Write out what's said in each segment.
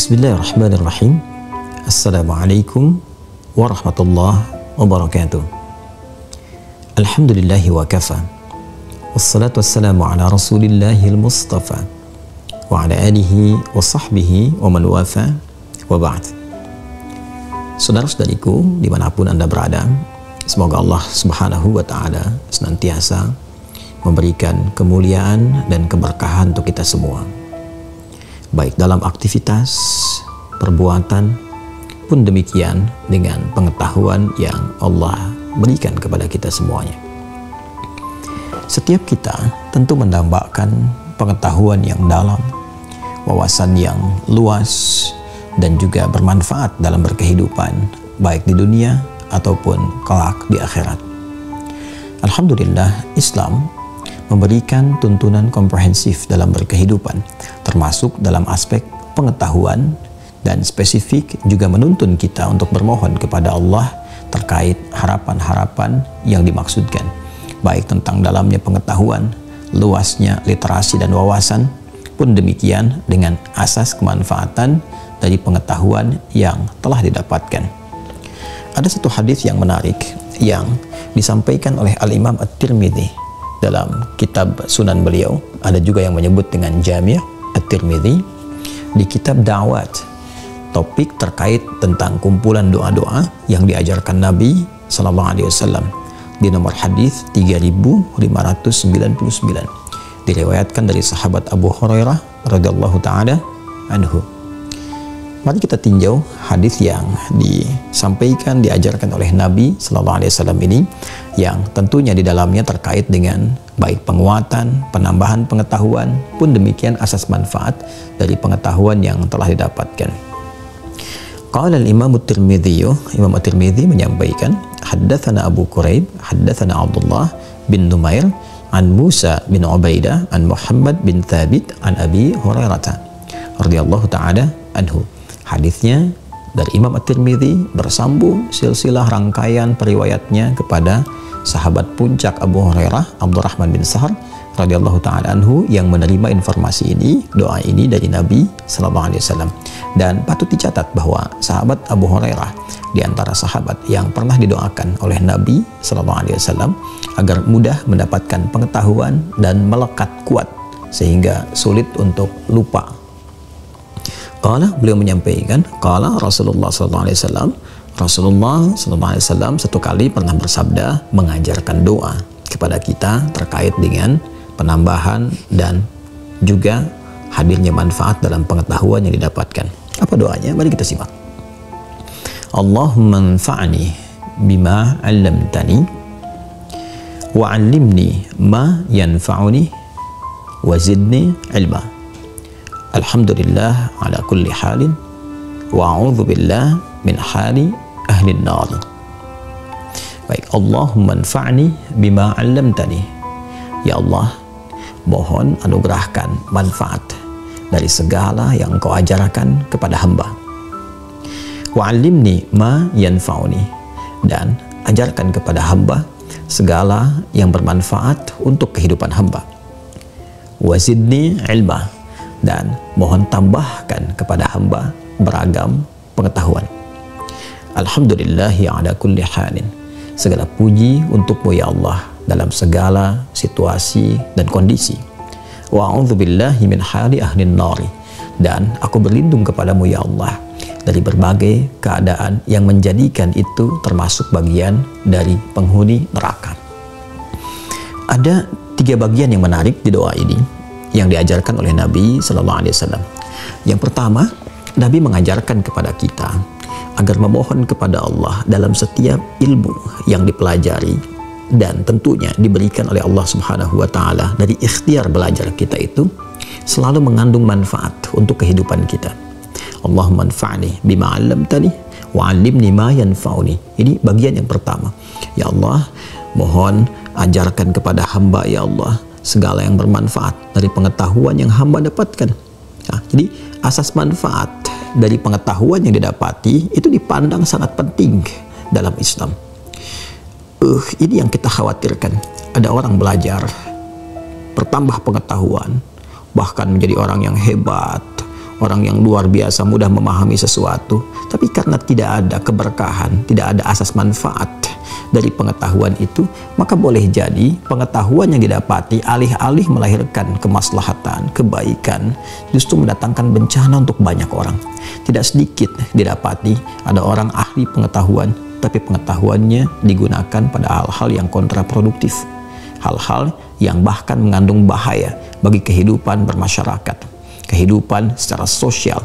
Bismillahirrahmanirrahim. Assalamualaikum warahmatullahi wabarakatuh. Alhamdulillahi wa kafa. Wassalatu wassalamu ala rasulillahil mustafa wa ala alihi wa sahbihi wa man wafa wa ba'd. Saudara-saudariku dimanapun Anda berada, semoga Allah subhanahu wa ta'ala senantiasa memberikan kemuliaan dan keberkahan untuk kita semua, baik dalam aktivitas, perbuatan, pun demikian dengan pengetahuan yang Allah berikan kepada kita semuanya. Setiap kita tentu mendambakan pengetahuan yang dalam, wawasan yang luas, dan juga bermanfaat dalam berkehidupan, baik di dunia ataupun kelak di akhirat. Alhamdulillah, Islam memberikan tuntunan komprehensif dalam berkehidupan, termasuk dalam aspek pengetahuan, dan spesifik juga menuntun kita untuk bermohon kepada Allah terkait harapan-harapan yang dimaksudkan, baik tentang dalamnya pengetahuan, luasnya literasi dan wawasan, pun demikian dengan asas kemanfaatan dari pengetahuan yang telah didapatkan. Ada satu hadis yang menarik yang disampaikan oleh Al-Imam At-Tirmidzi dalam kitab Sunan beliau, ada juga yang menyebut dengan Jami' At-Tirmidzi, di kitab Da'wat, topik terkait tentang kumpulan doa-doa yang diajarkan Nabi SAW, di nomor hadis 3599, diriwayatkan dari sahabat Abu Hurairah radhiyallahu taala anhu. Mari kita tinjau hadis yang disampaikan, diajarkan oleh Nabi SAW ini, yang tentunya di dalamnya terkait dengan baik penguatan, penambahan pengetahuan, pun demikian asas manfaat dari pengetahuan yang telah didapatkan. Qala al-Imam At-Tirmidzi, Imam At-Tirmidzi menyampaikan, haddatsana Abu Quraib, haddatsana Abdullah bin Numair, an Musa bin Ubaidah, an Muhammad bin Thabit, an Abi Hurairah radhiyallahu taala anhu. Hadisnya dari Imam At-Tirmidzi bersambung silsilah rangkaian periwayatnya kepada sahabat puncak Abu Hurairah, Abdurrahman bin Sahar radhiyallahu taala anhu, yang menerima informasi ini, doa ini dari Nabi sallallahu alaihi wasallam. Dan patut dicatat bahwa sahabat Abu Hurairah di antara sahabat yang pernah didoakan oleh Nabi sallallahu alaihi wasallam agar mudah mendapatkan pengetahuan dan melekat kuat sehingga sulit untuk lupa. Qala, beliau menyampaikan, qala Rasulullah sallallahu alaihi wasallam, Rasulullah sallallahu alaihi wasallam satu kali pernah bersabda mengajarkan doa kepada kita terkait dengan penambahan dan juga hadirnya manfaat dalam pengetahuan yang didapatkan. Apa doanya? Mari kita simak. Allahumma anfa'ni bima 'allamtani wa 'allimni ma yanfa'uni wa zidni 'ilma. Alhamdulillah ala kulli halin wa a'udzu billah min hali ahli an-nar. Baik, Allahumma anfa'ni bima 'allamtani. Ya Allah, mohon anugerahkan manfaat dari segala yang Engkau ajarkan kepada hamba. Wa 'allimni ma yanfa'uni, dan ajarkan kepada hamba segala yang bermanfaat untuk kehidupan hamba. Wa zidni 'ilma, dan mohon tambahkan kepada hamba beragam pengetahuan. Alhamdulillahi ala kulli halin. Segala puji untukmu ya Allah dalam segala situasi dan kondisi. Wa a'udzubillahi min hali ahlin nari. Dan aku berlindung kepadamu ya Allah dari berbagai keadaan yang menjadikan itu termasuk bagian dari penghuni neraka. Ada 3 bagian yang menarik di doa ini yang diajarkan oleh Nabi Sallallahu Alaihi Wasallam. Yang pertama, Nabi mengajarkan kepada kita agar memohon kepada Allah dalam setiap ilmu yang dipelajari dan tentunya diberikan oleh Allah Subhanahu Wa Taala dari ikhtiar belajar kita itu selalu mengandung manfaat untuk kehidupan kita. Allahumma anfa'ni bima 'allamtani wa 'allimni ma yanfa'uni. Ini bagian yang pertama. Ya Allah, mohon ajarkan kepada hamba ya Allah segala yang bermanfaat dari pengetahuan yang hamba dapatkan. Nah, jadi asas manfaat dari pengetahuan yang didapati itu dipandang sangat penting dalam Islam. Ini yang kita khawatirkan. Ada orang belajar, bertambah pengetahuan, bahkan menjadi orang yang hebat, orang yang luar biasa mudah memahami sesuatu, tapi karena tidak ada keberkahan, tidak ada asas manfaat dari pengetahuan itu, maka boleh jadi pengetahuan yang didapati alih-alih melahirkan kemaslahatan, kebaikan, justru mendatangkan bencana untuk banyak orang. Tidak sedikit didapati ada orang ahli pengetahuan, tapi pengetahuannya digunakan pada hal-hal yang kontraproduktif, hal-hal yang bahkan mengandung bahaya bagi kehidupan bermasyarakat, kehidupan secara sosial.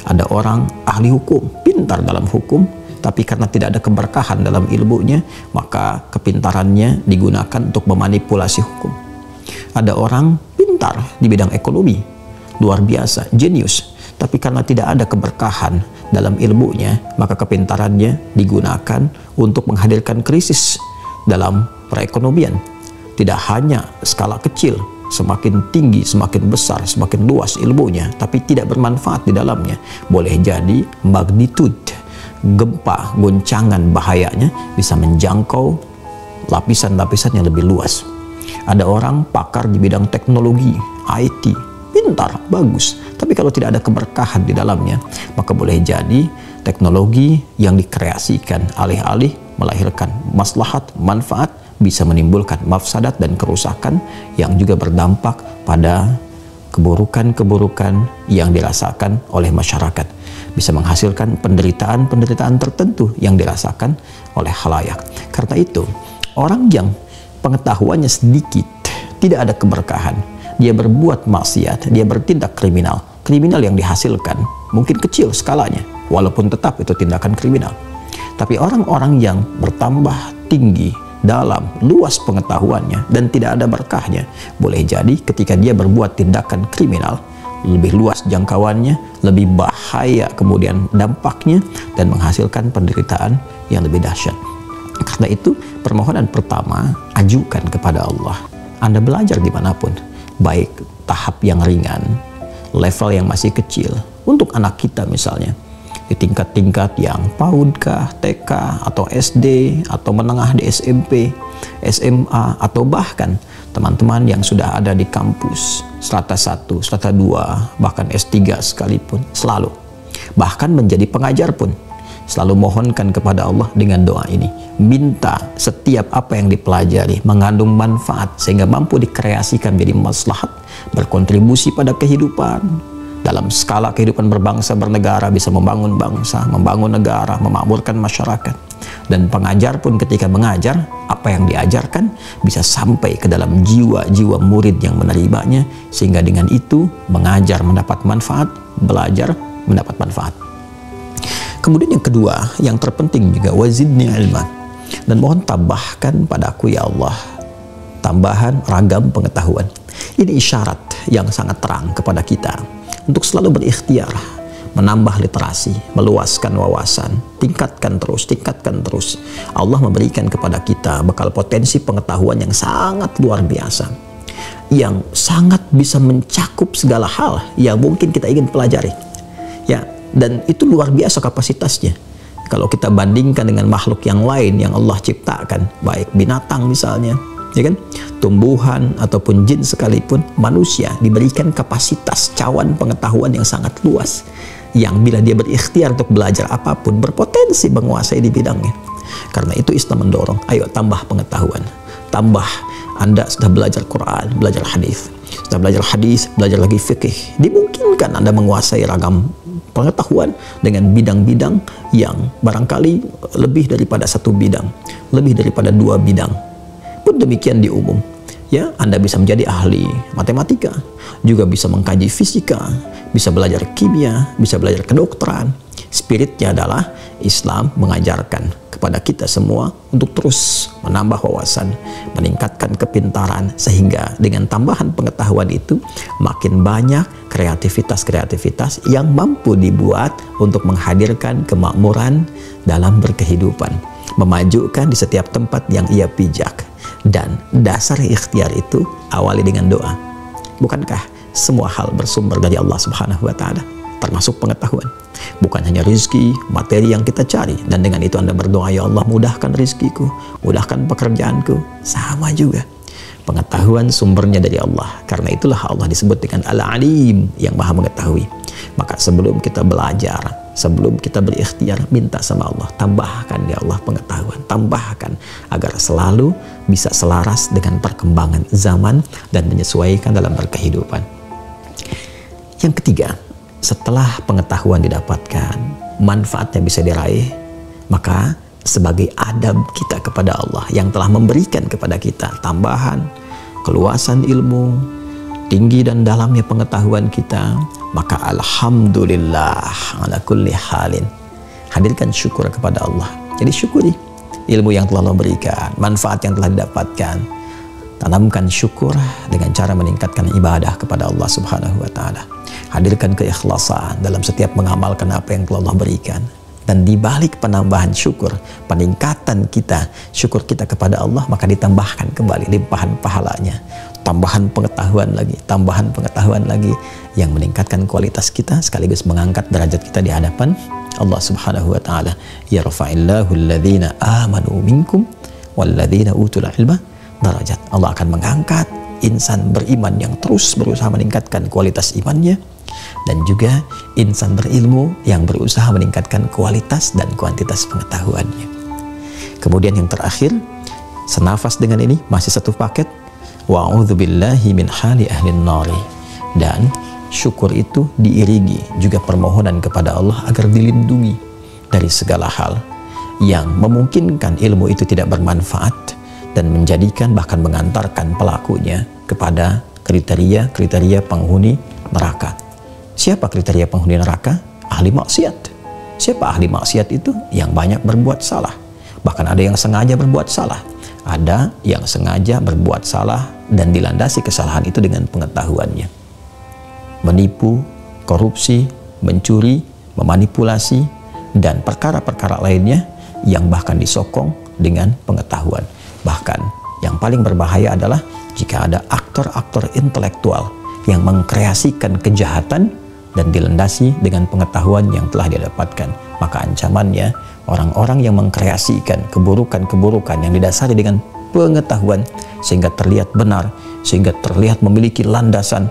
Ada orang ahli hukum, pintar dalam hukum, tapi karena tidak ada keberkahan dalam ilmunya, maka kepintarannya digunakan untuk memanipulasi hukum. Ada orang pintar di bidang ekonomi, luar biasa, jenius, tapi karena tidak ada keberkahan dalam ilmunya, maka kepintarannya digunakan untuk menghadirkan krisis dalam perekonomian. Tidak hanya skala kecil, semakin tinggi, semakin besar, semakin luas ilmunya, tapi tidak bermanfaat di dalamnya. Boleh jadi magnitude gempa, goncangan bahayanya bisa menjangkau lapisan-lapisan yang lebih luas. Ada orang pakar di bidang teknologi, IT, pintar, bagus, tapi kalau tidak ada keberkahan di dalamnya, maka boleh jadi teknologi yang dikreasikan alih-alih melahirkan maslahat, manfaat, bisa menimbulkan mafsadat dan kerusakan yang juga berdampak pada keburukan-keburukan yang dirasakan oleh masyarakat, bisa menghasilkan penderitaan-penderitaan tertentu yang dirasakan oleh khalayak. Karena itu, orang yang pengetahuannya sedikit, tidak ada keberkahan, dia berbuat maksiat, dia bertindak kriminal, kriminal yang dihasilkan mungkin kecil skalanya, walaupun tetap itu tindakan kriminal. Tapi orang-orang yang bertambah tinggi dalam luas pengetahuannya dan tidak ada berkahnya, boleh jadi ketika dia berbuat tindakan kriminal, lebih luas jangkauannya, lebih bahaya kemudian dampaknya, dan menghasilkan penderitaan yang lebih dahsyat. Karena itu, permohonan pertama, ajukan kepada Allah. Anda belajar dimanapun, baik tahap yang ringan, level yang masih kecil, untuk anak kita misalnya, di tingkat-tingkat yang PAUD kah, TK, atau SD, atau menengah di SMP, SMA, atau bahkan teman-teman yang sudah ada di kampus, strata 1, strata 2, bahkan S3 sekalipun, selalu. Bahkan menjadi pengajar pun, selalu mohonkan kepada Allah dengan doa ini. Minta setiap apa yang dipelajari mengandung manfaat, sehingga mampu dikreasikan menjadi maslahat, berkontribusi pada kehidupan, dalam skala kehidupan berbangsa bernegara, bisa membangun bangsa, membangun negara, memakmurkan masyarakat. Dan pengajar pun ketika mengajar, apa yang diajarkan bisa sampai ke dalam jiwa-jiwa murid yang menerimanya, sehingga dengan itu mengajar mendapat manfaat, belajar mendapat manfaat. Kemudian yang kedua, yang terpenting juga, wazidni ilman, dan mohon tambahkan padaku ya Allah tambahan ragam pengetahuan. Ini isyarat yang sangat terang kepada kita untuk selalu berikhtiar, menambah literasi, meluaskan wawasan, tingkatkan terus. Allah memberikan kepada kita bekal potensi pengetahuan yang sangat luar biasa, yang sangat bisa mencakup segala hal yang mungkin kita ingin pelajari. Ya, dan itu luar biasa kapasitasnya. Kalau kita bandingkan dengan makhluk yang lain yang Allah ciptakan, baik binatang misalnya, ya kan, tumbuhan ataupun jin sekalipun, manusia diberikan kapasitas cawan pengetahuan yang sangat luas, yang bila dia berikhtiar untuk belajar apapun, berpotensi menguasai di bidangnya. Karena itu Islam mendorong, ayo tambah pengetahuan, tambah. Anda sudah belajar Quran, belajar hadis, sudah belajar hadis, belajar lagi fikih, dimungkinkan Anda menguasai ragam pengetahuan dengan bidang-bidang yang barangkali lebih daripada satu bidang, lebih daripada 2 bidang. Pun demikian di umum, ya, Anda bisa menjadi ahli matematika, juga bisa mengkaji fisika, bisa belajar kimia, bisa belajar kedokteran. Spiritnya adalah Islam mengajarkan kepada kita semua untuk terus menambah wawasan, meningkatkan kepintaran, sehingga dengan tambahan pengetahuan itu makin banyak kreativitas-kreativitas yang mampu dibuat untuk menghadirkan kemakmuran dalam berkehidupan, memajukan di setiap tempat yang ia pijak. Dan dasar ikhtiar itu awali dengan doa. Bukankah semua hal bersumber dari Allah Subhanahu wa Ta'ala, termasuk pengetahuan? Bukan hanya rizki, materi yang kita cari, dan dengan itu Anda berdoa, ya Allah mudahkan rizkiku, mudahkan pekerjaanku. Sama juga, Pengetahuan sumbernya dari Allah. Karena itulah Allah disebut dengan Al-Alim, yang maha mengetahui. Maka sebelum kita belajar, sebelum kita berikhtiar, minta sama Allah, tambahkan ya Allah pengetahuan, tambahkan agar selalu bisa selaras dengan perkembangan zaman dan menyesuaikan dalam berkehidupan. Yang ketiga, setelah pengetahuan didapatkan, manfaatnya bisa diraih, maka sebagai adab kita kepada Allah yang telah memberikan kepada kita tambahan, keluasan ilmu, tinggi dan dalamnya pengetahuan kita, maka alhamdulillah ala kulli halin. Hadirkan syukur kepada Allah. Jadi syukuri ilmu yang telah Allah berikan, manfaat yang telah didapatkan. Tanamkan syukur dengan cara meningkatkan ibadah kepada Allah Subhanahu wa taala. Hadirkan keikhlasan dalam setiap mengamalkan apa yang telah Allah berikan. Dan di balik penambahan syukur, peningkatan kita, syukur kita kepada Allah, maka ditambahkan kembali limpahan pahalanya. Tambahan pengetahuan lagi yang meningkatkan kualitas kita sekaligus mengangkat derajat kita di hadapan Allah Subhanahu wa taala. Yarfa'illahu alladhina amanu minkum walladzina utul ilma darajat. Allah akan mengangkat insan beriman yang terus berusaha meningkatkan kualitas imannya, dan juga insan berilmu yang berusaha meningkatkan kualitas dan kuantitas pengetahuannya. Kemudian yang terakhir, senafas dengan ini, masih satu paket, wa'udzubillahi min hali ahlin nari. Dan syukur itu diiringi juga permohonan kepada Allah agar dilindungi dari segala hal yang memungkinkan ilmu itu tidak bermanfaat dan menjadikan bahkan mengantarkan pelakunya kepada kriteria penghuni neraka. Siapa kriteria penghuni neraka? Ahli maksiat. Siapa ahli maksiat itu? Yang banyak berbuat salah. Bahkan ada yang sengaja berbuat salah. Ada yang sengaja berbuat salah dan dilandasi kesalahan itu dengan pengetahuannya. Menipu, korupsi, mencuri, memanipulasi, dan perkara-perkara lainnya yang bahkan disokong dengan pengetahuan. Bahkan yang paling berbahaya adalah jika ada aktor-aktor intelektual yang mengkreasikan kejahatan dan dilandasi dengan pengetahuan yang telah dia dapatkan. Maka ancamannya, orang-orang yang mengkreasikan keburukan-keburukan yang didasari dengan pengetahuan sehingga terlihat benar, sehingga terlihat memiliki landasan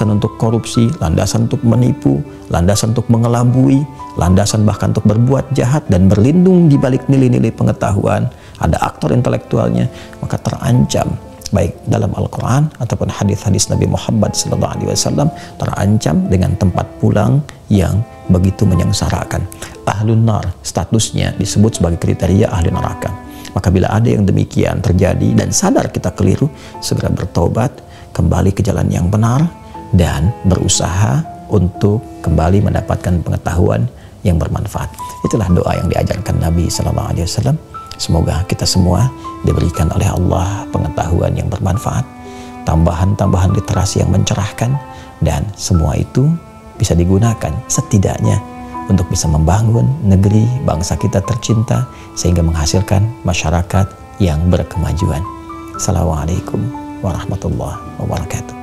untuk korupsi, landasan untuk menipu, landasan untuk mengelabui, landasan bahkan untuk berbuat jahat dan berlindung di balik nilai-nilai pengetahuan, ada aktor intelektualnya, maka terancam baik dalam Al-Quran ataupun hadis-hadis Nabi Muhammad SAW, terancam dengan tempat pulang yang begitu menyengsarakan. Ahlun nar, statusnya disebut sebagai kriteria ahli neraka. Maka bila ada yang demikian terjadi dan sadar kita keliru, segera bertobat, kembali ke jalan yang benar, dan berusaha untuk kembali mendapatkan pengetahuan yang bermanfaat. Itulah doa yang diajarkan Nabi SAW. Semoga kita semua diberikan oleh Allah pengetahuan yang bermanfaat, tambahan-tambahan literasi yang mencerahkan, dan semua itu bisa digunakan setidaknya untuk bisa membangun negeri bangsa kita tercinta sehingga menghasilkan masyarakat yang berkemajuan. Assalamualaikum warahmatullahi wabarakatuh.